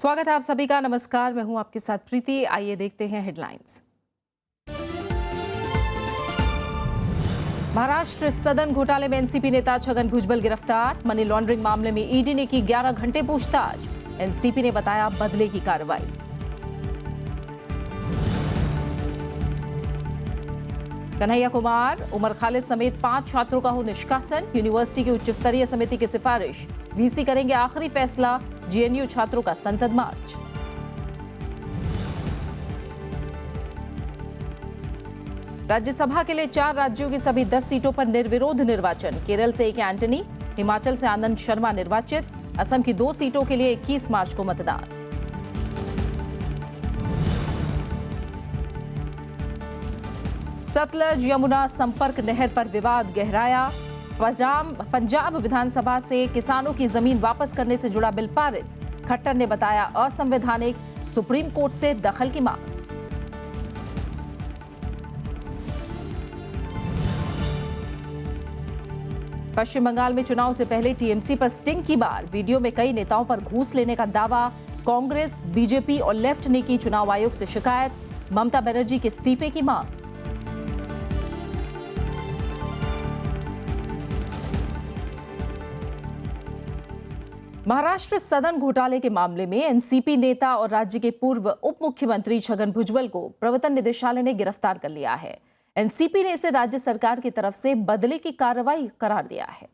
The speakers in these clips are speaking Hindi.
स्वागत है आप सभी का। नमस्कार, मैं हूं आपके साथ प्रीति। आइए देखते हैं हेडलाइंस। महाराष्ट्र सदन घोटाले में एनसीपी नेता छगन भुजबल गिरफ्तार। मनी लॉन्ड्रिंग मामले में ईडी ने की 11 घंटे पूछताछ। एनसीपी ने बताया बदले की कार्रवाई। कन्हैया कुमार, उमर खालिद समेत 5 छात्रों का हो निष्कासन। यूनिवर्सिटी की उच्च स्तरीय समिति की सिफारिश। वीसी करेंगे आखिरी फैसला। जेएनयू छात्रों का संसद मार्च। राज्यसभा के लिए 4 राज्यों की सभी 10 सीटों पर निर्विरोध निर्वाचन। केरल से एक एंटनी, हिमाचल से आनंद शर्मा निर्वाचित। असम की 2 सीटों के लिए 21 मार्च को मतदान। सतलज यमुना संपर्क नहर पर विवाद गहराया। पंजाब विधानसभा से किसानों की जमीन वापस करने से जुड़ा बिल पारित। खट्टर ने बताया असंवैधानिक। सुप्रीम कोर्ट से दखल की मांग। पश्चिम बंगाल में चुनाव से पहले टीएमसी पर स्टिंग की बार। वीडियो में कई नेताओं पर घूस लेने का दावा। कांग्रेस, बीजेपी और लेफ्ट ने की चुनाव आयोग से शिकायत। ममता बनर्जी के इस्तीफे की मांग। महाराष्ट्र सदन घोटाले के मामले में एनसीपी नेता और राज्य के पूर्व उप मुख्यमंत्री छगन भुजबल को प्रवर्तन निदेशालय ने गिरफ्तार कर लिया है। एनसीपी ने इसे राज्य सरकार की तरफ से बदले की कार्रवाई करार दिया है।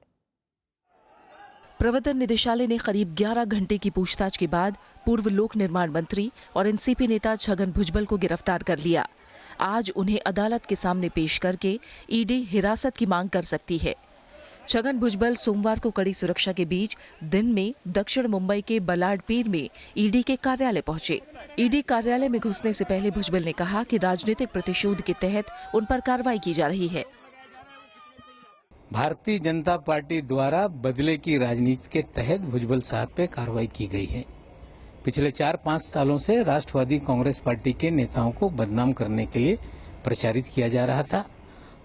प्रवर्तन निदेशालय ने करीब 11 घंटे की पूछताछ के बाद पूर्व लोक निर्माण मंत्री और एनसीपी नेता छगन भुजबल को गिरफ्तार कर लिया। आज उन्हें अदालत के सामने पेश करके ईडी हिरासत की मांग कर सकती है। छगन भुजबल सोमवार को कड़ी सुरक्षा के बीच दिन में दक्षिण मुंबई के बलाडपीर में ईडी के कार्यालय पहुंचे। ईडी कार्यालय में घुसने से पहले भुजबल ने कहा कि राजनीतिक प्रतिशोध के तहत उन पर कार्रवाई की जा रही है। भारतीय जनता पार्टी द्वारा बदले की राजनीति के तहत भुजबल साहब पे कार्रवाई की गई है। पिछले 4-5 सालों से राष्ट्रवादी कांग्रेस पार्टी के नेताओं को बदनाम करने के लिए प्रचारित किया जा रहा था।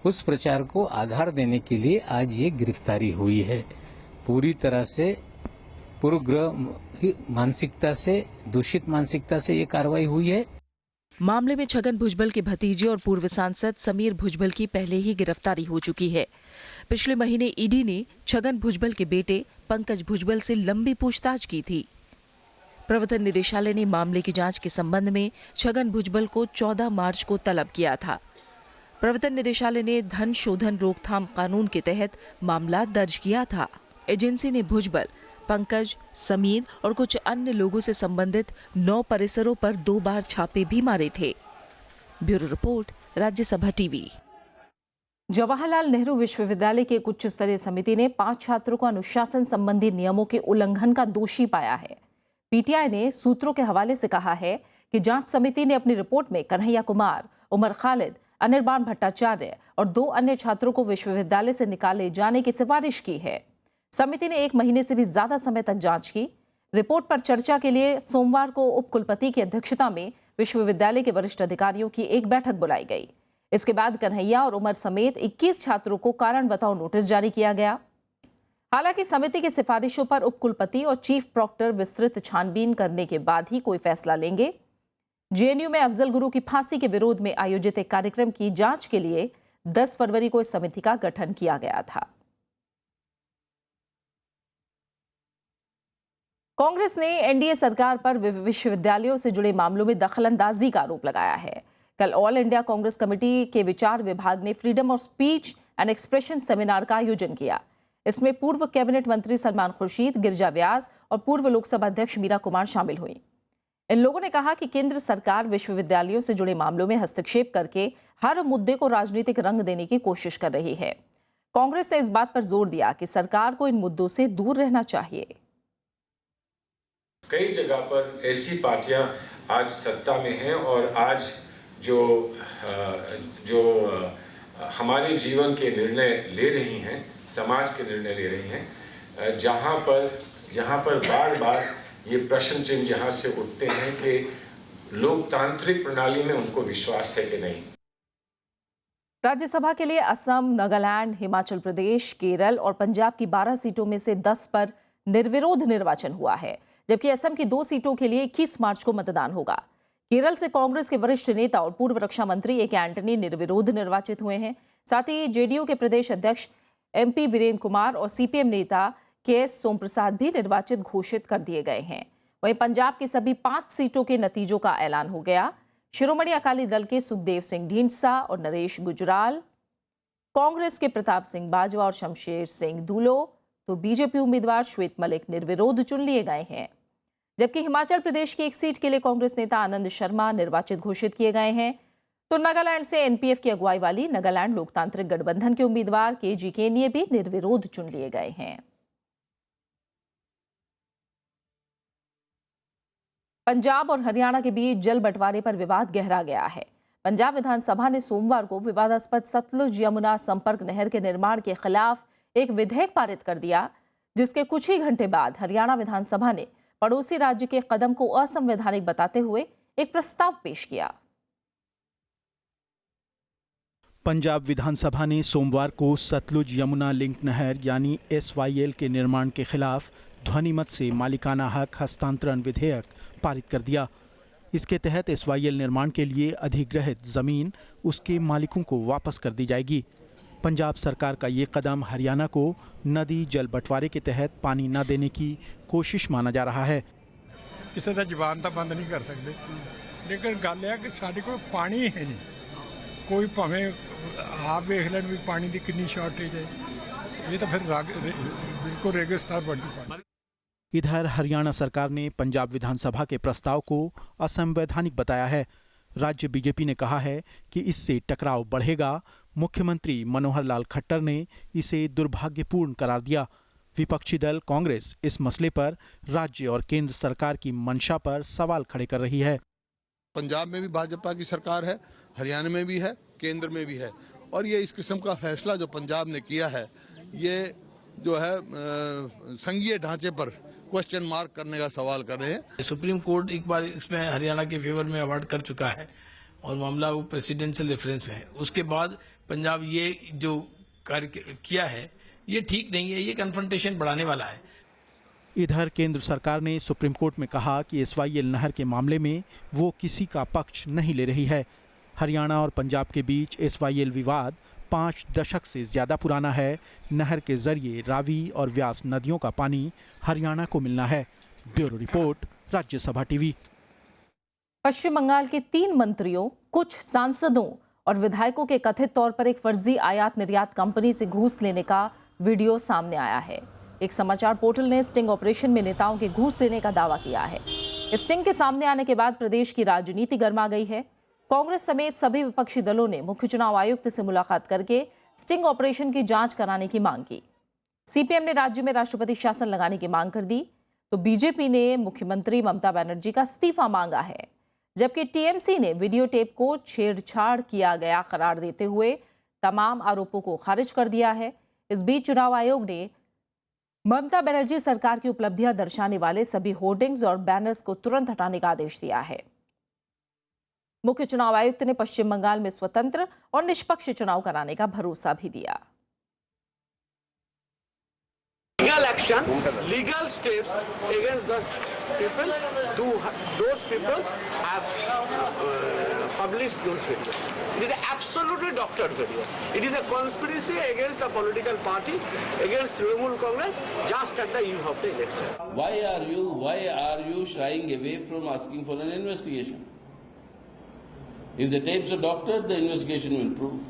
उस प्रचार को आधार देने के लिए आज ये गिरफ्तारी हुई है। पूरी तरह से पूर्वग्रह मानसिकता से, दूषित मानसिकता से ये कार्रवाई हुई है। मामले में छगन भुजबल के भतीजे और पूर्व सांसद समीर भुजबल की पहले ही गिरफ्तारी हो चुकी है। पिछले महीने ईडी ने छगन भुजबल के बेटे पंकज भुजबल से लंबी पूछताछ की थी। प्रवर्तन निदेशालय ने मामले की जांच के संबंध में छगन भुजबल को 14 मार्च को तलब किया था। प्रवर्तन निदेशालय ने धन शोधन रोकथाम कानून के तहत मामला दर्ज किया था। एजेंसी ने भुजबल, पंकज, समीर और कुछ अन्य लोगों से संबंधित 9 परिसरों पर 2 बार छापे भी मारे थे। Bureau report, Rajya Sabha TV. Jawaharlal Nehru विश्वविद्यालय की एक उच्च स्तरीय समिति ने 5 छात्रों को अनुशासन संबंधी नियमों के उल्लंघन का दोषी पाया है। पीटीआई ने सूत्रों के हवाले से कहा है कि जांच समिति ने अपनी रिपोर्ट में कन्हैया कुमार, उमर खालिद, अनिर्बान भट्टाचार्य और 2 अन्य छात्रों को विश्वविद्यालय से निकाले जाने की सिफारिश की है। समिति ने 1 महीने से भी ज्यादा समय तक जांच की। रिपोर्ट पर चर्चा के लिए सोमवार को उप कुलपति की अध्यक्षता में विश्वविद्यालय के वरिष्ठ अधिकारियों की एक बैठक बुलाई गई। इसके बाद कन्हैया और उमर समेत 21 छात्रों को कारण बताओ नोटिस जारी किया गया। हालांकि समिति की सिफारिशों पर उप कुलपति और चीफ प्रॉक्टर विस्तृत छानबीन करने के बाद ही कोई फैसला लेंगे। जेएनयू में अफजल गुरु की फांसी के विरोध में आयोजित एक कार्यक्रम की जांच के लिए 10 फरवरी को इस समिति का गठन किया गया था। कांग्रेस ने एनडीए सरकार पर विश्वविद्यालयों से जुड़े मामलों में दखलंदाजी का आरोप लगाया है। कल ऑल इंडिया कांग्रेस कमेटी के विचार विभाग ने freedom of speech and expression seminar का आयोजन किया। इसमें पूर्व कैबिनेट मंत्री सलमान खुर्शीद, गिरिजा व्यास और पूर्व लोकसभा अध्यक्ष मीरा कुमार शामिल हुई। इन लोगों ने कहा कि केंद्र सरकार विश्वविद्यालयों से जुड़े मामलों में हस्तक्षेप करके हर मुद्दे को राजनीतिक रंग देने की कोशिश कर रही है। कांग्रेस ने इस बात पर जोर दिया कि सरकार को इन मुद्दों से दूर रहना चाहिए। कई जगह पर ऐसी पार्टियां आज सत्ता में हैं और आज जो हमारे जीवन के निर्णय ले रही हैं, समाज के निर्णय ले रही हैं, जहां पर बार-बार ये प्रश्न चिन्ह जहां से उठते हैं कि लोकतांत्रिक प्रणाली में उनको विश्वास है कि नहीं। राज्यसभा के लिए असम, नागालैंड, हिमाचल प्रदेश, केरल और पंजाब की 12 सीटों में से 10 पर निर्विरोध निर्वाचन हुआ है, जबकि असम की 2 सीटों के लिए 21 मार्च को मतदान होगा। केरल से कांग्रेस के वरिष्ठ नेता और पूर्व रक्षा मंत्री ए के एंटनी निर्विरोध निर्वाचित हुए हैं। साथ ही जेडीयू के प्रदेश अध्यक्ष MP वीरेंद्र कुमार और CPM नेता KS सोम प्रसाद भी निर्वाचित घोषित कर दिए गए हैं। वहीं पंजाब की सभी 5 सीटों के नतीजों का ऐलान हो गया। शिरोमणि अकाली दल के सुखदेव सिंह ढींढसा और नरेश गुजराल, कांग्रेस के प्रताप सिंह बाजवा और शमशेर सिंह दूलो, तो बीजेपी उम्मीदवार श्वेत मलिक निर्विरोध चुन लिए गए हैं। जबकि हिमाचल प्रदेश की एक सीट के लिए कांग्रेस नेता आनंद शर्मा निर्वाचित घोषित किए गए हैं। तो नागालैंड से NPF की अगुवाई वाली नागालैंड लोकतांत्रिक गठबंधन के उम्मीदवार KG केनिये भी निर्विरोध चुन लिए गए हैं। पंजाब और हरियाणा के बीच जल बंटवारे पर विवाद गहरा गया है। पंजाब विधानसभा ने सोमवार को विवादास्पद सतलुज यमुना संपर्क नहर के निर्माण के खिलाफ एक विधेयक पारित कर दिया, जिसके कुछ ही घंटे बाद हरियाणा विधानसभा ने पड़ोसी राज्य के कदम को असंवैधानिक बताते हुए एक प्रस्ताव पेश किया। पंजाब विधानसभा ने सोमवार को सतलुज यमुना लिंक नहर यानी SYL के निर्माण के खिलाफ ध्वनिमत से मालिकाना हक हस्तांतरण विधेयक पारित कर दिया। इसके तहत SYL निर्माण के लिए अधिग्रहित जमीन उसके मालिकों को वापस कर दी जाएगी। पंजाब सरकार का ये कदम हरियाणा को नदी जल बंटवारे के तहत पानी न देने की कोशिश माना जा रहा है। किसी का जुबान तो बंद नहीं कर सकते, लेकिन गल है कि साढ़े को पानी है नहीं। कोई भावें आप देख लें भी पानी की कितनी शॉर्टेज है, ये तो फिर बिल्कुल रेगिस्तान बन चुका है। इधर हरियाणा सरकार ने पंजाब विधानसभा के प्रस्ताव को असंवैधानिक बताया है। राज्य बीजेपी ने कहा है कि इससे टकराव बढ़ेगा। मुख्यमंत्री मनोहर लाल खट्टर ने इसे दुर्भाग्यपूर्ण करार दिया। विपक्षी दल कांग्रेस इस मसले पर राज्य और केंद्र सरकार की मंशा पर सवाल खड़े कर रही है। पंजाब में भी भाजपा की सरकार है, हरियाणा में भी है, केंद्र में भी है, और ये इस किस्म का फैसला जो पंजाब ने किया है, ये जो है संघीय ढांचे पर क्वेश्चन मार्क करने का सवाल कर रहे हैं। सुप्रीम कोर्ट एक बार इसमें हरियाणा के फेवर में अवार्ड कर चुका है और मामला वो प्रेसिडेंशियल रेफरेंस में है। उसके बाद पंजाब ये जो कार्य किया है ये ठीक नहीं है, ये कन्फ्रंटेशन बढ़ाने वाला है। इधर केंद्र सरकार ने सुप्रीम कोर्ट में कहा कि SYL नहर के मामले में वो किसी का पक्ष नहीं ले रही है। हरियाणा और पंजाब के बीच SYL विवाद 5 दशक से ज्यादा पुराना है। नहर के जरिए रावी और व्यास नदियों का पानी हरियाणा को मिलना है। Bureau report, Rajya Sabha TV. Paschim Bangal के 3 मंत्रियों, कुछ सांसदों और विधायकों के कथित तौर पर एक फर्जी आयात निर्यात कंपनी से घूस लेने का वीडियो सामने आया है। एक समाचार पोर्टल ने स्टिंग ऑपरेशन में नेताओं के घूस लेने का दावा किया है। स्टिंग के सामने आने के बाद प्रदेश की राजनीति गर्मा गई है। कांग्रेस समेत सभी विपक्षी दलों ने मुख्य चुनाव आयुक्त से मुलाकात करके स्टिंग ऑपरेशन की जांच कराने की मांग की। CPM ने राज्य में राष्ट्रपति शासन लगाने की मांग कर दी, तो बीजेपी ने मुख्यमंत्री ममता बनर्जी का इस्तीफा मांगा है, जबकि TMC ने वीडियो टेप को छेड़छाड़ किया गया करार देते हुए तमाम आरोपों को खारिज कर दिया है। इस बीच चुनाव आयोग ने ममता बनर्जी सरकार की उपलब्धियां दर्शाने वाले सभी होर्डिंग्स और बैनर्स को तुरंत हटाने का आदेश दिया है। मुख्य चुनाव आयुक्त ने पश्चिम बंगाल में स्वतंत्र और निष्पक्ष चुनाव कराने का भरोसा भी दिया। Legal action, legal steps against those people. Those people have published those videos. It is an absolutely doctored video. It is a conspiracy against a political party, against Trinamool Congress, just at the eve of the election. Why are you shying away from asking for an investigation? If the tapes are doctored, the investigation will prove.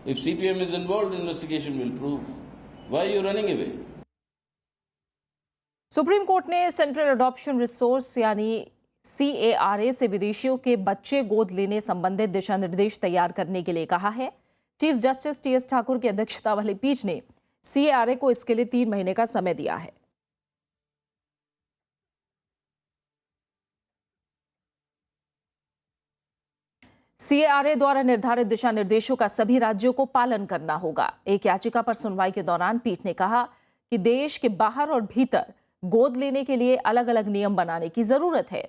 If CPM is involved, the investigation will prove. Why are you running away? Supreme court ने सेंट्रल अडॉप्शन रिसोर्स यानी CARA से विदेशियों के बच्चे गोद लेने संबंधित दिशा निर्देश तैयार करने के लिए कहा है। चीफ जस्टिस TS ठाकुर की अध्यक्षता वाली पीठ ने CARA को इसके लिए 3 महीने का समय दिया है। CARA द्वारा निर्धारित दिशा निर्देशों का सभी राज्यों को पालन करना होगा। एक याचिका पर सुनवाई के दौरान पीठ ने कहा कि देश के बाहर और भीतर गोद लेने के लिए अलग अलग नियम बनाने की जरूरत है।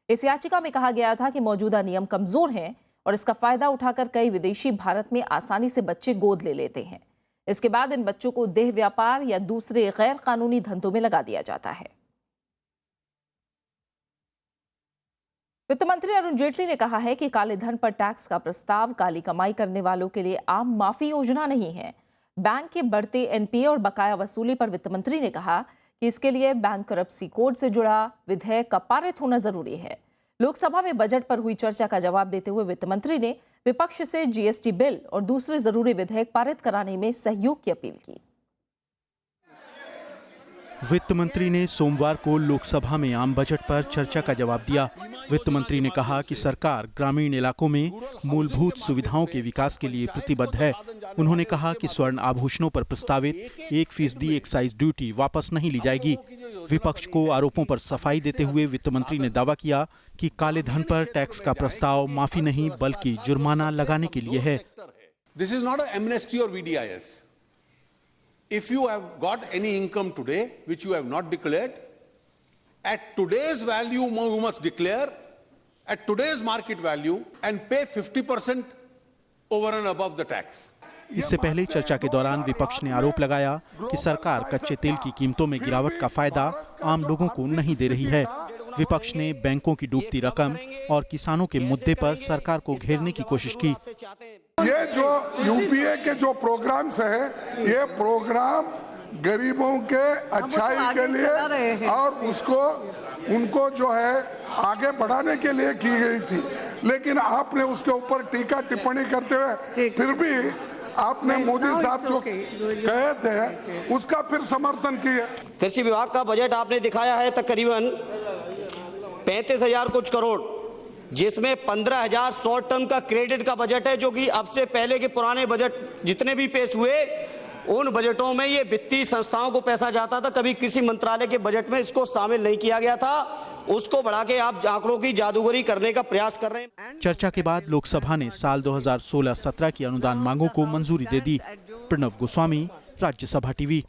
इस याचिका में कहा गया था कि मौजूदा नियम कमजोर हैं और इसका फायदा उठाकर कई विदेशी भारत में आसानी से बच्चे गोद ले लेते हैं। इसके बाद इन बच्चों को देह व्यापार या दूसरे गैर कानूनी धंधों में लगा दिया जाता है। वित्त मंत्री अरुण जेटली ने कहा है कि काले धन पर टैक्स का प्रस्ताव काली कमाई करने वालों के लिए आम माफी योजना नहीं है। बैंक के बढ़ते एनपीए और बकाया वसूली पर वित्त मंत्री ने कहा कि इसके लिए बैंक करप्सी कोड से जुड़ा विधेयक का पारित होना जरूरी है। लोकसभा में बजट पर हुई चर्चा का जवाब देते हुए वित्त मंत्री ने विपक्ष से जीएसटी बिल और दूसरे जरूरी विधेयक पारित कराने में सहयोग की अपील की। वित्त मंत्री ने सोमवार को लोकसभा में आम बजट पर चर्चा का जवाब दिया। वित्त मंत्री ने कहा कि सरकार ग्रामीण इलाकों में मूलभूत सुविधाओं के विकास के लिए प्रतिबद्ध है। उन्होंने कहा कि स्वर्ण आभूषणों पर प्रस्तावित 1% एक्साइज ड्यूटी वापस नहीं ली जाएगी। विपक्ष को आरोपों पर सफाई देते हुए वित्त मंत्री ने दावा किया कि काले धन पर टैक्स का प्रस्ताव माफी नहीं बल्कि जुर्माना लगाने के लिए है। This is not an amnesty or VDIS. If you have got any income today which you have not declared, at today's value you must declare at today's market value and pay 50% over and above the tax. इससे पहले चर्चा के दौरान विपक्ष ने आरोप लगाया कि सरकार कच्चे तेल की कीमतों में गिरावट का फायदा आम लोगों को नहीं दे रही है। विपक्ष ने बैंकों की डूबती रकम और किसानों के मुद्दे पर सरकार को घेरने की कोशिश की। ये जो यूपीए के जो प्रोग्राम्स है, ये प्रोग्राम गरीबों के अच्छाई के लिए और उनको जो है आगे बढ़ाने के लिए की गई थी, लेकिन आपने उसके ऊपर टीका टिप्पणी करते हुए फिर भी आपने मोदी साहब जो कहे थे उसका फिर समर्थन किया। कृषि विभाग का बजट आपने दिखाया है तकरीबन 35,000 कुछ करोड़, जिसमें 15,000 शॉर्ट टर्म का क्रेडिट का बजट है, जो कि अब से पहले के पुराने बजट जितने भी पेश हुए उन बजटों में ये वित्तीय संस्थाओं को पैसा जाता था। कभी किसी मंत्रालय के बजट में इसको शामिल नहीं किया गया था। उसको बढ़ा के आप आंकड़ों की जादूगरी करने का प्रयास कर रहे हैं। चर्चा के बाद लोकसभा ने साल 2016-17 की अनुदान मांगों को मंजूरी दे दी। प्रणव गोस्वामी, राज्यसभा टीवी।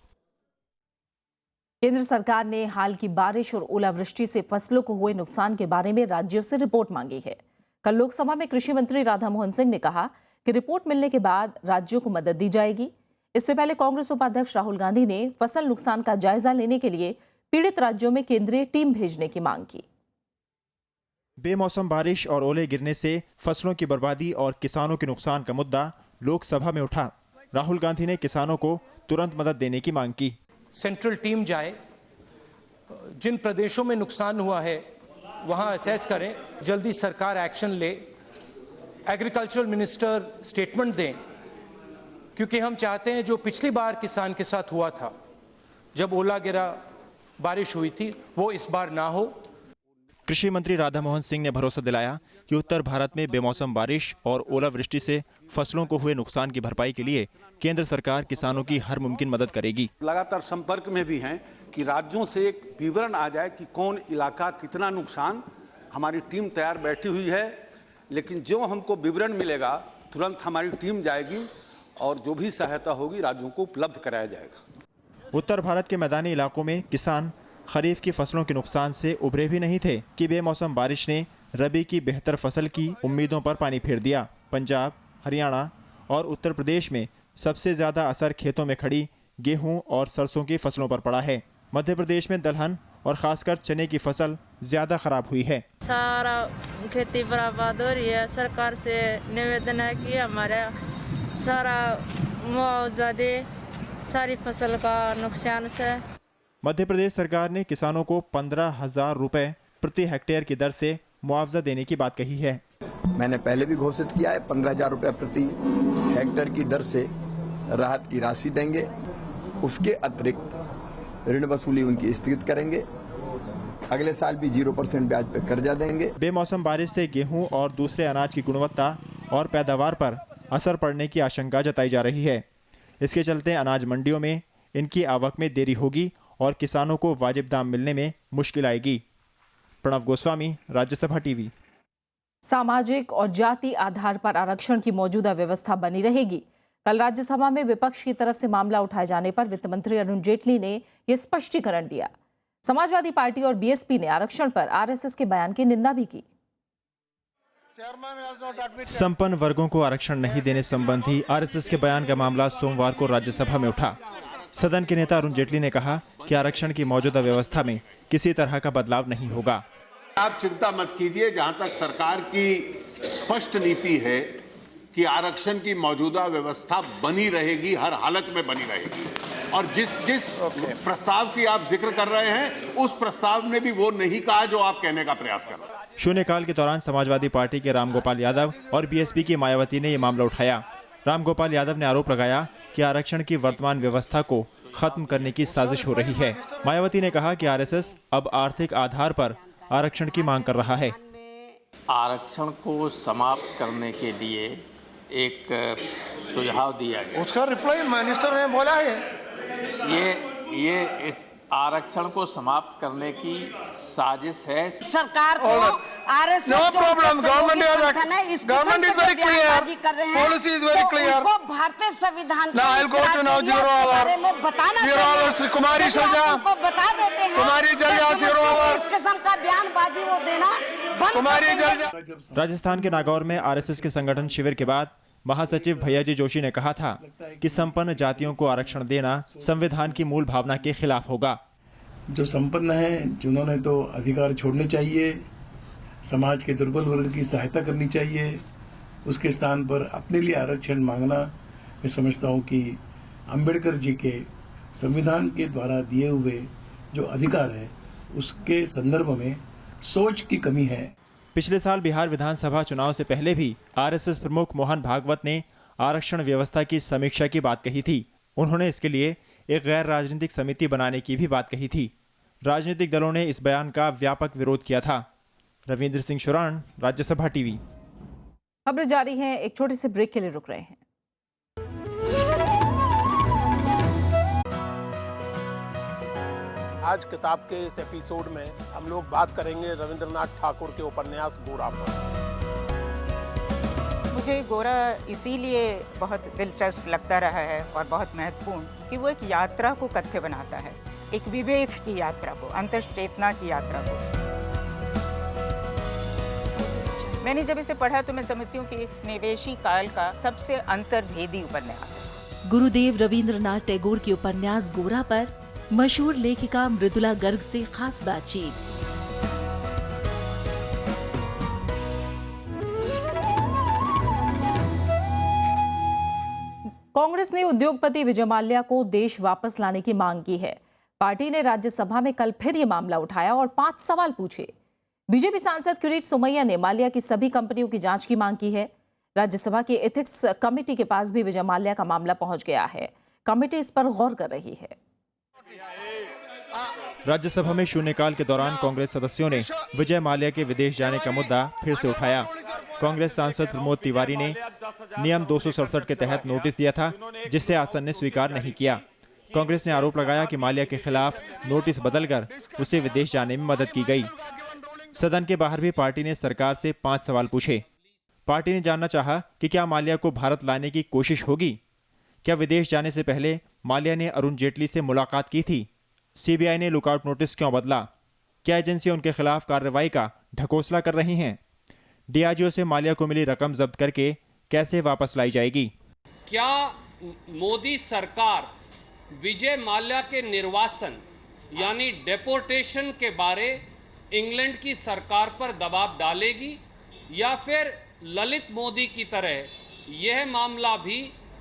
केंद्र सरकार ने हाल की बारिश और ओलावृष्टि से फसलों को हुए नुकसान के बारे में राज्यों से रिपोर्ट मांगी है। कल लोकसभा में कृषि मंत्री राधामोहन सिंह ने कहा कि रिपोर्ट मिलने के बाद राज्यों को मदद दी जाएगी। इससे पहले कांग्रेस उपाध्यक्ष राहुल गांधी ने फसल नुकसान का जायजा लेने के लिए पीड़ित राज्यों में केंद्रीय टीम भेजने की मांग की। बेमौसम बारिश और ओले गिरने से फसलों की बर्बादी और किसानों के नुकसान का मुद्दा लोकसभा में उठा। राहुल गांधी ने किसानों को तुरंत मदद देने की मांग की। सेंट्रल टीम जाए, जिन प्रदेशों में नुकसान हुआ है वहां असेस करें, जल्दी सरकार एक्शन ले, एग्रीकल्चरल मिनिस्टर स्टेटमेंट दें, क्योंकि हम चाहते हैं जो पिछली बार किसान के साथ हुआ था, जब ओला गिरा बारिश हुई थी, वो इस बार ना हो। कृषि मंत्री राधामोहन सिंह ने भरोसा दिलाया कि उत्तर भारत में बेमौसम बारिश और ओलावृष्टि से फसलों को हुए नुकसान की भरपाई के लिए केंद्र सरकार किसानों की हर मुमकिन मदद करेगी। लगातार संपर्क में भी हैं कि राज्यों से एक विवरण आ जाए कि कौन इलाका कितना नुकसान। हमारी टीम तैयार बैठी हुई है, लेकिन जो हमको विवरण मिलेगा तुरंत हमारी टीम जाएगी और जो भी सहायता होगी राज्यों को उपलब्ध कराया जाएगा। उत्तर भारत के मैदानी इलाकों में किसान खरीफ की फसलों के नुकसान से उभरे भी नहीं थे कि बेमौसम बारिश ने रबी की बेहतर फसल की उम्मीदों पर पानी फेर दिया। पंजाब, हरियाणा और उत्तर प्रदेश में सबसे ज्यादा असर खेतों में खड़ी गेहूं और सरसों की फसलों पर पड़ा है। मध्य प्रदेश में दलहन और खासकर चने की फसल ज्यादा खराब हुई है। सारा खेती बर्बाद हो रही है। सरकार से निवेदन है कि हमारा सारा मुआवजा दे सारी फसल का नुकसान से। मध्य प्रदेश सरकार ने किसानों को 15,000 रुपए प्रति हेक्टेयर की दर से मुआवजा देने की बात कही है। मैंने पहले भी घोषित किया है 15,000 रुपए प्रति हेक्टेयर की दर से राहत की राशि देंगे। उसके अतिरिक्त ऋण वसूली उनकी स्थगित करेंगे। अगले साल भी 0% ब्याज पर कर्जा देंगे। बेमौसम बारिश से गेहूं और दूसरे अनाज की गुणवत्ता और पैदावार पर असर पड़ने की आशंका जताई जा रही है। इसके चलते अनाज मंडियों में इनकी आवक में देरी होगी और किसानों को वाजिब दाम मिलने में मुश्किल आएगी। प्रणव गोस्वामी, राज्यसभा टीवी। सामाजिक और जाति आधार पर आरक्षण की मौजूदा व्यवस्था बनी रहेगी। कल राज्यसभा में विपक्ष की तरफ से मामला उठाए जाने पर वित्त मंत्री अरुण जेटली ने यह स्पष्टीकरण दिया। समाजवादी पार्टी और बीएसपी ने आरक्षण पर आरएसएस के बयान की निंदा भी की। संपन्न वर्गों को आरक्षण नहीं देने संबंधी आरएसएस के बयान का मामला सोमवार को राज्यसभा में उठा। सदन के नेता अरुण जेटली ने कहा कि आरक्षण की मौजूदा व्यवस्था में किसी तरह का बदलाव नहीं होगा। आप चिंता मत कीजिए, जहां तक सरकार की स्पष्ट नीति है कि आरक्षण की मौजूदा व्यवस्था बनी रहेगी, हर हालत में बनी रहेगी। और जिस प्रस्ताव की आप जिक्र कर रहे हैं, उस प्रस्ताव ने भी वो नहीं कहा जो आप कहने का प्रयास कर रहे हैं। शून्यकाल के दौरान समाजवादी पार्टी के रामगोपाल यादव और बीएसपी की मायावती ने ये मामला उठाया। रामगोपाल यादव ने आरोप लगाया कि आरक्षण की वर्तमान व्यवस्था को खत्म करने की साजिश हो रही है। मायावती ने कहा कि आरएसएस अब आर्थिक आधार पर आरक्षण की मांग कर रहा है। आरक्षण को समाप्त करने के लिए एक सुझाव दिया गया, उसका रिप्लाई मिनिस्टर ने बोला है। ये इस आरक्षण को समाप्त करने की साजिश है सरकार को। RSS no problem, government is very clear, policy is very clear. भारतीय संविधान ना I will go to now 0 hour बताना, 0 आवर कुमारी सजा को बता देते हैं, कुमारी जलजा 0 आवर, इस किस्म का बयानबाजी वो देना कुमारी जलजा। राजस्थान के नागौर में आरएसएस के संगठन शिविर के बाद महासचिव भैयाजी जोशी ने कहा था कि संपन्न जातियों को आरक्षण देना संविधान की मूल भावना के खिलाफ होगा। जो संपन्न है, जिन्होंने तो अधिकार छोड़ने चाहिए, समाज के दुर्बल वर्ग की सहायता करनी चाहिए, उसके स्थान पर अपने लिए आरक्षण मांगना, मैं समझता हूँ कि अंबेडकर जी के संविधान के द्वारा दिए हुए जो अधिकार है, उसके संदर्भ में सोच की कमी है। पिछले साल बिहार विधानसभा चुनाव से पहले भी आरएसएस प्रमुख मोहन भागवत ने आरक्षण व्यवस्था की समीक्षा की बात कही थी। उन्होंने इसके लिए एक गैर राजनीतिक समिति बनाने की भी बात कही थी। राजनीतिक दलों ने इस बयान का व्यापक विरोध किया था। रविंद्र सिंह शुरान, राज्यसभा टीवी। खबर जारी है, एक छोटे से ब्रेक के लिए रुक रहे हैं। आज किताब के इस एपिसोड में हम लोग बात करेंगे रविंद्रनाथ ठाकुर के उपन्यास गोरा पर। मुझे गोरा इसीलिए बहुत दिलचस्प लगता रहा है और बहुत महत्वपूर्ण कि वो एक यात्रा को कथ्य बनाता है, एक विवेक की यात्रा को, अंतर्चेतना की यात्रा को। मैंने जब इसे पढ़ा तो मैं समझती हूँ कि निवेशी काल का सबसे अंतर्भेदी उपन्यास है। गुरुदेव रविंद्रनाथ टैगोर के उपन्यास गोरा पर मशहूर लेखिका मृदुला गर्ग से खास बातचीत। कांग्रेस ने उद्योगपति विजय माल्या को देश वापस लाने की मांग की है। पार्टी ने राज्यसभा में कल फिर ये मामला उठाया और 5 सवाल पूछे। बीजेपी सांसद किरीट सोमैया ने माल्या की सभी कंपनियों की जांच की मांग की है। राज्यसभा की एथिक्स कमेटी के पास भी विजय माल्या का मामला पहुंच गया है। कमेटी इस पर गौर कर रही है। राज्यसभा में शून्यकाल के दौरान कांग्रेस सदस्यों ने विजय माल्या के विदेश जाने का मुद्दा फिर से उठाया। कांग्रेस सांसद प्रमोद तिवारी ने नियम 267 के तहत नोटिस दिया था, जिसे आसन ने स्वीकार नहीं किया। कांग्रेस ने आरोप लगाया कि माल्या के खिलाफ नोटिस बदलकर उसे विदेश जाने में मदद की गई। सदन के बाहर भी पार्टी ने सरकार से 5 सवाल पूछे। पार्टी ने जानना चाहा कि क्या माल्या को भारत लाने की कोशिश होगी? क्या विदेश जाने से पहले माल्या ने अरुण जेटली से मुलाकात की थी? सीबीआई ने लुकआउट नोटिस क्यों बदला? क्या एजेंसियां उनके खिलाफ कार्रवाई का ढकोसला कर रही हैं? डीआईजी से माल्या को मिली रकम जब्त करके कैसे वापस लाई जाएगी? क्या मोदी सरकार विजय माल्या के निर्वासन यानी डेपोर्टेशन के बारे इंग्लैंड की सरकार पर दबाव डालेगी, या फिर ललित मोदी की तरह यह मामला भी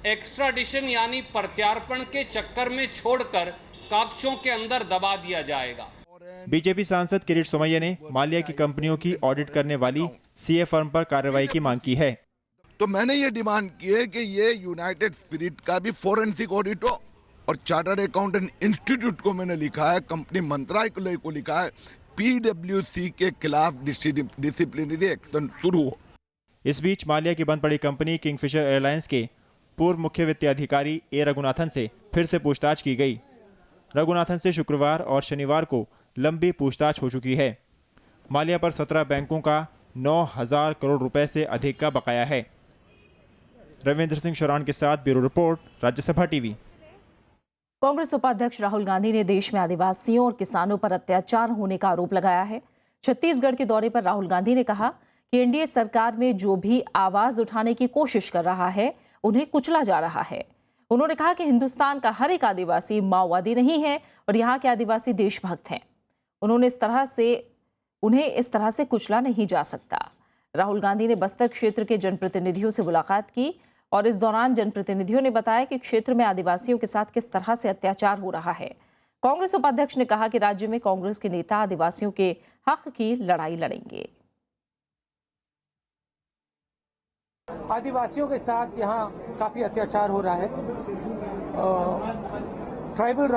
एक्स्ट्राडिशन यानी प्रत्यार्पण के चक्कर में छोड़कर कागजों के अंदर दबा दिया जाएगा? बीजेपी सांसद किरीट सोमैया ने माल्या की कंपनियों की ऑडिट करने वाली सीए फर्म पर कार्रवाई की मांग की है। तो मैंने ये डिमांड की है कि ये यूनाइटेड स्पिरिट का भी फोरेंसिक ऑडिट हो, और चार्टर्ड अकाउंटेंट इंस्टीट्यूट को मैंने लिखा है, कंपनी मंत्रालय को लिखा है, पीडब्ल्यूसी के खिलाफ डिसिप्लिनरी एक्शन शुरू हो। इस बीच माल्या की बंद पड़ी कंपनी किंगफिशर एयरलाइंस के पूर्व मुख्य वित्तीय अधिकारी ए रघुनाथन से फिर से पूछताछ की गई। रघुनाथन से शुक्रवार और शनिवार को लंबी पूछताछ हो चुकी है। माल्या पर 17 बैंकों का 9,000 करोड़ रुपए से अधिक का बकाया है। रविंद्र सिंह शुरान के साथ bureau report, Rajya Sabha TV. Congress उपाध्यक्ष राहुल गांधी ने देश में आदिवासियों और किसानों पर अत्याचार होने का आरोप लगाया है। छत्तीसगढ़ के दौरे पर राहुल गांधी ने कहा कि एनडीए सरकार में जो भी आवाज उठाने की कोशिश कर रहा है, उन्हें कुचला जा रहा है। उन्होंने कहा कि हिंदुस्तान का हर एक आदिवासी माओवादी नहीं है और यहाँ के आदिवासी देशभक्त हैं। उन्होंने इस तरह से उन्हें इस तरह से कुचला नहीं जा सकता। राहुल गांधी ने बस्तर क्षेत्र के जनप्रतिनिधियों से मुलाकात की और इस दौरान जनप्रतिनिधियों ने बताया कि क्षेत्र में आदिवासियों के साथ किस तरह से अत्याचार हो रहा है। कांग्रेस उपाध्यक्ष ने कहा कि राज्य में कांग्रेस के नेता आदिवासियों के हक की लड़ाई लड़ेंगे। आदिवासियों के साथ यहाँ काफी अत्याचार हो रहा है। ट्राइबल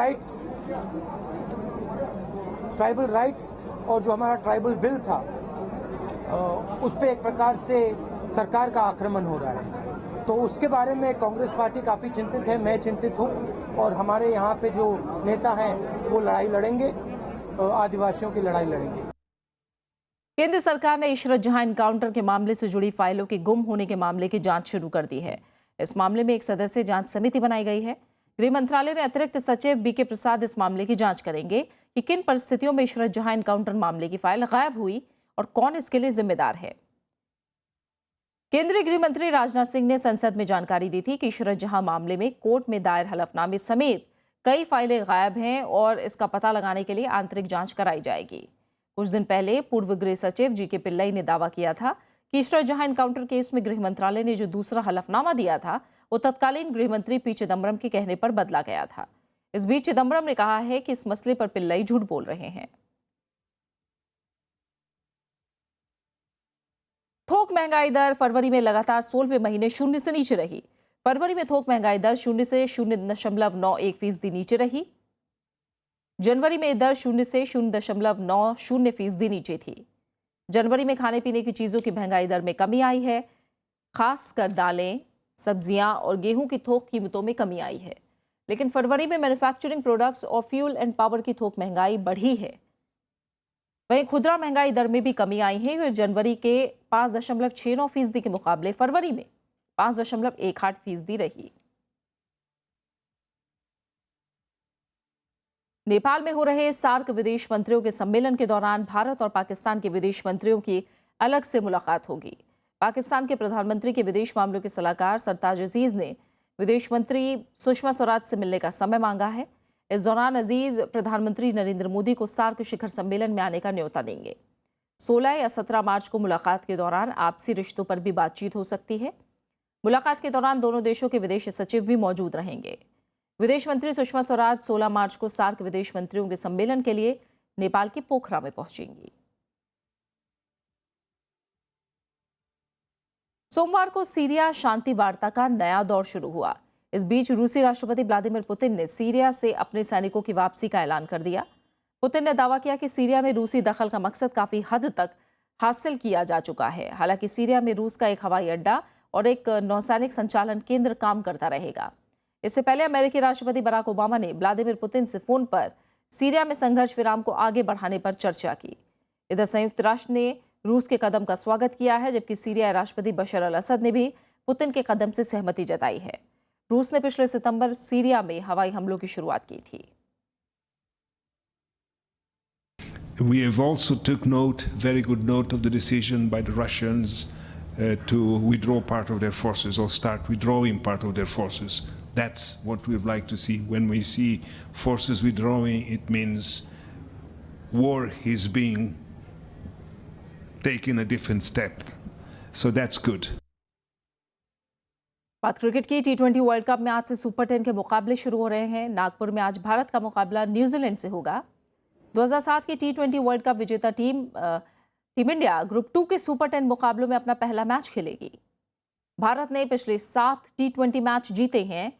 राइट्स और जो हमारा ट्राइबल बिल था उस पे एक प्रकार से सरकार का आक्रमण हो रहा है, तो उसके बारे में कांग्रेस पार्टी काफी चिंतित है। मैं चिंतित हूँ और हमारे यहाँ पे जो नेता हैं वो लड़ाई लड़ेंगे, आदिवासियों की लड़ाई लड़ेंगे। केंद्र सरकार ने इशरत जहां एनकाउंटर के मामले से जुड़ी फाइलों के गुम होने के मामले की जांच शुरू कर दी है। इस मामले में एक सदस्यीय जांच समिति बनाई गई है। गृह मंत्रालय में अतिरिक्त सचिव बीके प्रसाद इस मामले की जांच करेंगे कि किन परिस्थितियों में इशरत जहां एनकाउंटर मामले की फाइल गायब हुई और कौन इसके लिए जिम्मेदार है। केंद्रीय गृह मंत्री राजनाथ सिंह ने संसद में जानकारी दी थी कि इशरत जहां मामले में कोर्ट में दायर हलफनामे समेत कई फाइलें गायब हैं और इसका पता लगाने के लिए आंतरिक जांच कराई जाएगी। कुछ दिन पहले पूर्व गृह सचिव जीके पिल्लई ने दावा किया था कि इशरत जहां एनकाउंटर केस में गृह मंत्रालय ने जो दूसरा हलफनामा दिया था वो तत्कालीन गृह मंत्री पी चिदम्बरम के कहने पर बदला गया था। इस बीच चिदम्बरम ने कहा है कि इस मसले पर पिल्लई झूठ बोल रहे हैं। थोक महंगाई दर फरवरी में लगातार 16वें महीने शून्य से नीचे रही। फरवरी में थोक महंगाई दर 0 से 0.91% नीचे रही। जनवरी में दर 0 से 0.90% नीचे थी। जनवरी में खाने पीने की चीजों की महंगाई दर में कमी आई है। खासकर दालें, सब्जियां और गेहूं की थोक कीमतों में कमी आई है। लेकिन फरवरी में मैन्युफैक्चरिंग प्रोडक्ट्स और फ्यूल एंड पावर की थोक महंगाई बढ़ी है। वहीं खुदरा महंगाई दर में भी कमी आई है और जनवरी के 5.69% के मुकाबले फरवरी में 5.18% रही। नेपाल में हो रहे सार्क विदेश मंत्रियों के सम्मेलन के दौरान भारत और पाकिस्तान के विदेश मंत्रियों की अलग से मुलाकात होगी। पाकिस्तान के प्रधानमंत्री के विदेश मामलों के सलाहकार सरताज अजीज ने विदेश मंत्री सुषमा स्वराज से मिलने का समय मांगा है। इस दौरान अजीज प्रधानमंत्री नरेंद्र मोदी को सार्क शिखर सम्मेलन में आने का न्योता देंगे। 16 या 17 मार्च को मुलाकात के दौरान आपसी रिश्तों पर भी बातचीत हो सकती है। मुलाकात के दौरान दोनों देशों के विदेश सचिव भी मौजूद रहेंगे। विदेश मंत्री सुषमा स्वराज 16 मार्च को सार्क विदेश मंत्रियों के सम्मेलन के लिए नेपाल के पोखरा में पहुंचेंगी। सोमवार को सीरिया शांति वार्ता का नया दौर शुरू हुआ। इस बीच रूसी राष्ट्रपति व्लादिमीर पुतिन ने सीरिया से अपने सैनिकों की वापसी का ऐलान कर दिया। पुतिन ने दावा किया कि सीरिया में रूसी दखल का मकसद काफी हद तक हासिल किया जा चुका है। हालांकि सीरिया में रूस का एक हवाई अड्डा और एक नौसैनिक संचालन केंद्र काम करता रहेगा। इससे पहले अमेरिकी राष्ट्रपति बराक ओबामा ने व्लादिमीर पुतिन से फोन पर सीरिया में संघर्ष विराम को आगे बढ़ाने पर चर्चा की। इधर संयुक्त राष्ट्र ने रूस के कदम का स्वागत किया है, जबकि सीरिया राष्ट्रपति बशर अल असद ने भी पुतिन के कदम से सहमति जताई है। रूस ने पिछले सितंबर सीरिया में हवाई हमलों की शुरुआत की थी। We have also took note, very good note of the decision by the Russians to withdraw part of their forces or start withdrawing part of their forces. That's what we would like to see. When we see forces withdrawing, it means war is being taken a different step. So that's good. बात क्रिकेट की। T20 वर्ल्ड कप में आज से सुपर 10 के मुकाबले शुरू हो रहे हैं। नागपुर में आज भारत का मुकाबला न्यूजीलैंड से होगा। 2007 की T20 वर्ल्ड कप विजेता टीम इंडिया ग्रुप 2 के सुपर 10 मुकाबलों में अपना पहला मैच खेलेगी। भारत ने पिछले 7 T20 मैच जीते हैं,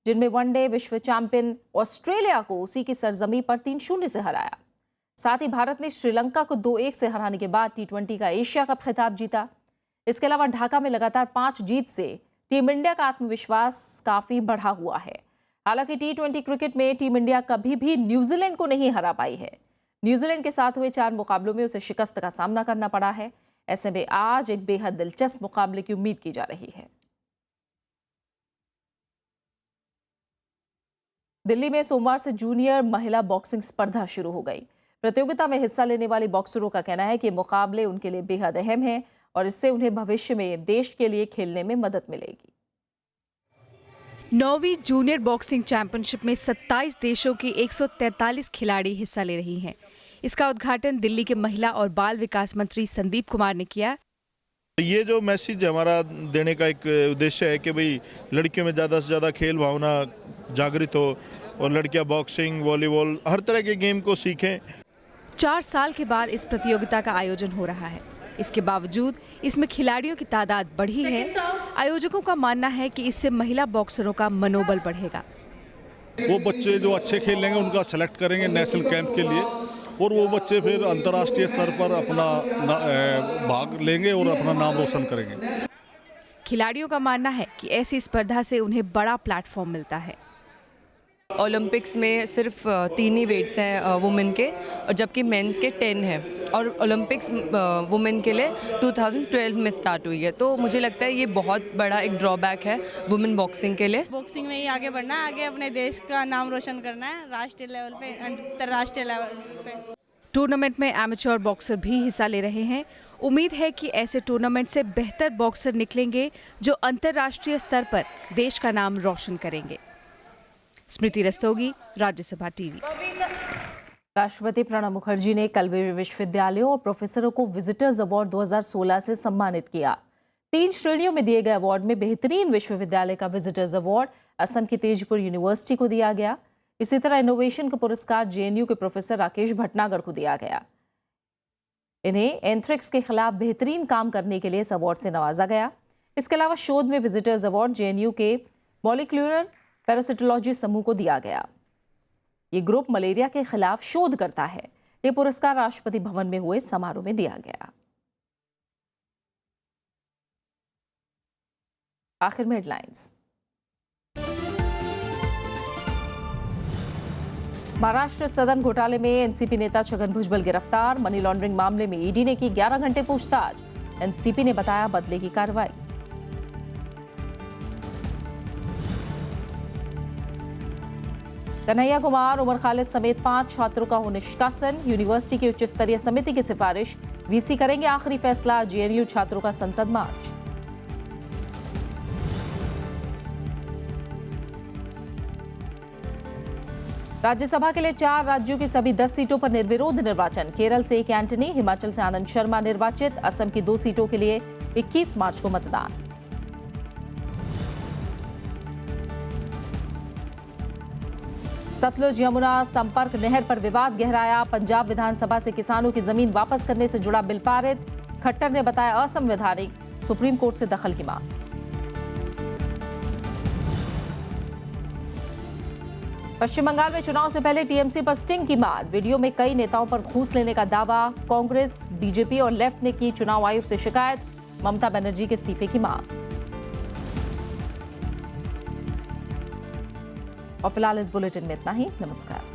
जिनमें वनडे विश्व चैंपियन ऑस्ट्रेलिया को उसी की सरजमी पर 3-0 से हराया। साथ ही भारत ने श्रीलंका को 2-1 से हराने के बाद T20 का एशिया कप खिताब जीता। इसके अलावा ढाका में लगातार 5 जीत से टीम इंडिया का आत्मविश्वास काफी बढ़ा हुआ है। हालांकि T20 क्रिकेट में टीम इंडिया कभी भी न्यूजीलैंड को नहीं हरा पाई है। न्यूजीलैंड के साथ हुए 4 मुकाबलों में उसे शिकस्त का सामना करना पड़ा है। ऐसे में आज एक बेहद दिलचस्प मुकाबले की उम्मीद की जा रही है। दिल्ली में सोमवार से जूनियर महिला बॉक्सिंग स्पर्धा शुरू हो गई। प्रतियोगिता में हिस्सा लेने वाली बॉक्सरों का कहना है कि मुकाबले उनके लिए बेहद अहम है और इससे उन्हें भविष्य में देश के लिए खेलने में मदद मिलेगी। 9वीं जूनियर बॉक्सिंग चैंपियनशिप में 27 देशों की 143 खिलाड़ी हिस्सा ले रही हैं। इसका उद्घाटन दिल्ली के महिला और बाल विकास मंत्री संदीप कुमार ने किया। ये जो मैसेज हमारा देने का एक उद्देश्य है कि भाई लड़कियों में ज़्यादा से ज़्यादा खेल भावना जागृत हो और लड़कियां बॉक्सिंग, वॉलीबॉल, हर तरह के गेम को सीखें। 4 साल के बाद इस प्रतियोगिता का आयोजन हो रहा है। इसके बावजूद इसमें खिलाड़ियों की तादाद बढ़ी है। आयोजकों का मानना है कि इससे महिला बॉक्सरों का मनोबल बढ़ेगा। वो बच्चे जो अच्छे खेल लेंगे उनका सेलेक्ट करेंगे नेशनल कैंप के लिए, और वो बच्चे फिर अंतर्राष्ट्रीय स्तर पर अपना भाग लेंगे और अपना नाम रोशन करेंगे। खिलाड़ियों का मानना है कि ऐसी स्पर्धा से उन्हें बड़ा प्लेटफॉर्म मिलता है। ओलंपिक्स में सिर्फ 3 ही वेट्स हैं वुमेन के, और जबकि मेंस के 10 हैं, और ओलंपिक्स वुमेन के लिए 2012 में स्टार्ट हुई है। तो मुझे लगता है ये बहुत बड़ा एक ड्रॉबैक है वुमेन बॉक्सिंग के लिए। बॉक्सिंग में ही आगे बढ़ना है, आगे अपने देश का नाम रोशन करना है, राष्ट्रीय लेवल पे, अंतर्राष्ट्रीय लेवल पे। टूर्नामेंट में एमेच्योर बॉक्सर भी हिस्सा ले रहे हैं। उम्मीद है कि ऐसे टूर्नामेंट से बेहतर बॉक्सर निकलेंगे जो अंतर्राष्ट्रीय स्तर पर देश का नाम रोशन करेंगे। स्मृति रस्तोगी, राज्यसभा टीवी। राष्ट्रपति प्रणब मुखर्जी ने कल विश्वविद्यालयों और प्रोफेसरों को विजिटर्स अवार्ड 2016 से सम्मानित किया। 3 श्रेणियों में दिए गए अवार्ड में बेहतरीन विश्वविद्यालय का विजिटर्स अवार्ड असम की तेजपुर यूनिवर्सिटी को दिया गया। इसी तरह इनोवेशन का पुरस्कार जेएनयू के प्रोफेसर राकेश भटनागर को दिया गया। इन्हें एंथ्रेक्स के खिलाफ बेहतरीन काम करने के लिए इस अवार्ड से नवाजा गया। इसके अलावा शोध में विजिटर्स अवार्ड जेएनयू के मॉलिक्यूलर पैरासिटोलॉजी समूह को दिया गया। ये ग्रुप मलेरिया के खिलाफ शोध करता है। ये पुरस्कार राष्ट्रपति भवन में हुए समारोह में दिया गया। आखिर में हेडलाइंस। महाराष्ट्र सदन घोटाले में एनसीपी नेता छगन भुजबल गिरफ्तार। मनी लॉन्ड्रिंग मामले में ईडी ने की 11 घंटे पूछताछ। एनसीपी ने बताया बदले की कार्रवाई। कन्हैया कुमार, उमर खालिद समेत 5 छात्रों का हो निष्कासन। यूनिवर्सिटी की उच्च स्तरीय समिति की सिफारिश। वीसी करेंगे आखिरी फैसला। जेएनयू छात्रों का संसद मार्च। राज्यसभा के लिए 4 राज्यों की सभी 10 सीटों पर निर्विरोध निर्वाचन। केरल से एक एंटनी, हिमाचल से आनंद शर्मा निर्वाचित। असम की 2 सीटों के लिए 21 मार्च को मतदान। सतलुज यमुना संपर्क नहर पर विवाद गहराया। पंजाब विधानसभा से किसानों की जमीन वापस करने से जुड़ा बिल पारित। खट्टर ने बताया असंवैधानिक। सुप्रीम कोर्ट से दखल की मांग। पश्चिम बंगाल में चुनाव से पहले टीएमसी पर स्टिंग की मार। वीडियो में कई नेताओं पर घूस लेने का दावा। कांग्रेस, बीजेपी और लेफ्ट ने की चुनाव आयोग से शिकायत। ममता बनर्जी के इस्तीफे की मांग। और फिलहाल इस बुलेटिन में इतना ही। नमस्कार।